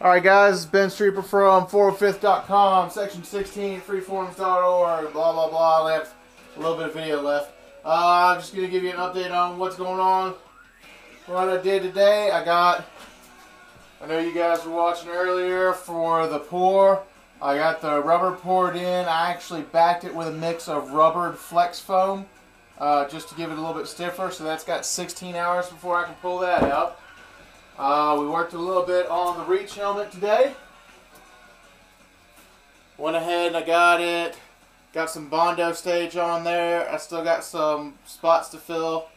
Alright guys, Ben Streeper from 405th.com, section 16, freeforms.org, blah blah blah. I have a little bit of video left. I'm just going to give you an update on what's going on. What I did today, I know you guys were watching earlier for the pour. I got the rubber poured in. I actually backed it with a mix of rubbered flex foam just to give it a little bit stiffer. So that's got 16 hours before I can pull that out. We worked a little bit on the reach helmet today. Went ahead and I got some Bondo stage on there. I still got some spots to fill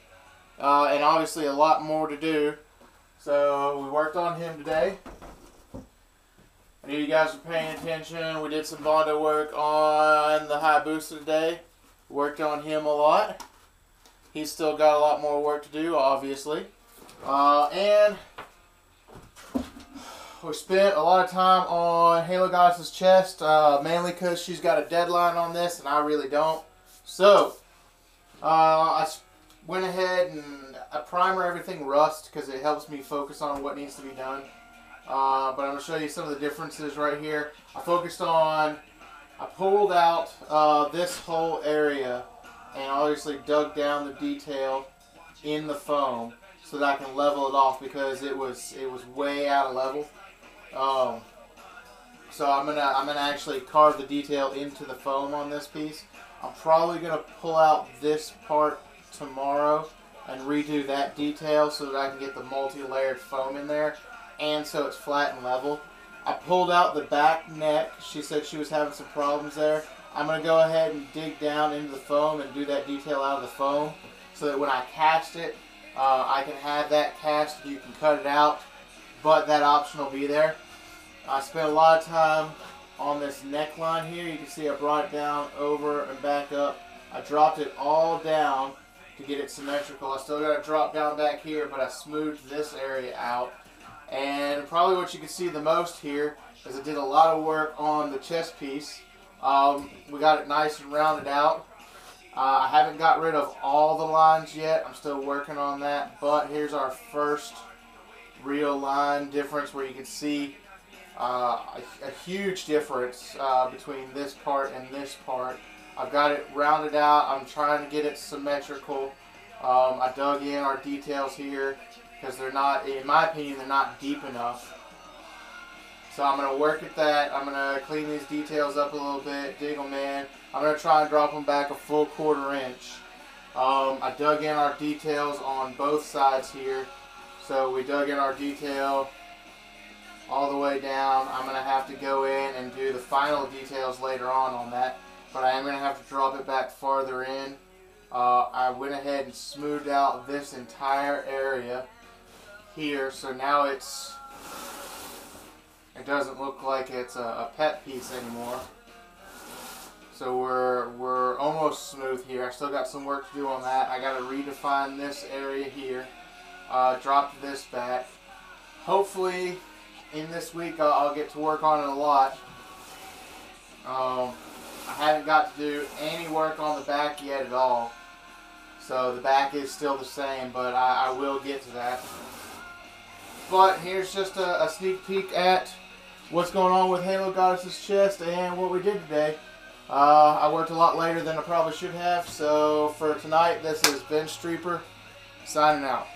and obviously a lot more to do. So we worked on him today. I knew you guys were paying attention. We did some Bondo work on the high booster today. Worked on him a lot. He's still got a lot more work to do, obviously. And we spent a lot of time on Halo Goddess's chest, mainly because she's got a deadline on this and I really don't. So, I went ahead and I primer everything rust because it helps me focus on what needs to be done. But I'm going to show you some of the differences right here. I pulled out this whole area and obviously dug down the detail in the foam so that I can level it off because it was way out of level. So I'm gonna actually carve the detail into the foam on this piece. I'm probably gonna pull out this part tomorrow and redo that detail so that I can get the multi-layered foam in there and so it's flat and level. I pulled out the back neck. She said she was having some problems there. I'm gonna go ahead and dig down into the foam and do that detail out of the foam so that when I cast it, I can have that cast. You can cut it out, but that option will be there. I spent a lot of time on this neckline here. You can see I brought it down over and back up. I dropped it all down to get it symmetrical. I still got to drop down back here, but I smoothed this area out. And probably what you can see the most here is I did a lot of work on the chest piece. We got it nice and rounded out. I haven't got rid of all the lines yet. I'm still working on that, but here's our first real line difference where you can see a huge difference between this part and this part. I've got it rounded out. I'm trying to get it symmetrical. I dug in our details here because they're not, in my opinion, they're not deep enough. So I'm going to work at that. I'm going to clean these details up a little bit, dig them in. I'm going to try and drop them back a full 1/4 inch. I dug in our details on both sides here. So we dug in our detail all the way down. I'm going to have to go in and do the final details later on that. But I am going to have to drop it back farther in. I went ahead and smoothed out this entire area here. So now it doesn't look like it's a pet piece anymore. So we're almost smooth here. I still got some work to do on that. I got to redefine this area here. Drop this back. Hopefully in this week I'll get to work on it a lot. I haven't got to do any work on the back yet at all. So the back is still the same, but I will get to that. But here's just a sneak peek at what's going on with Halo Goddess's chest and what we did today. I worked a lot later than I probably should have, so for tonight, this is Ben Streeper signing out.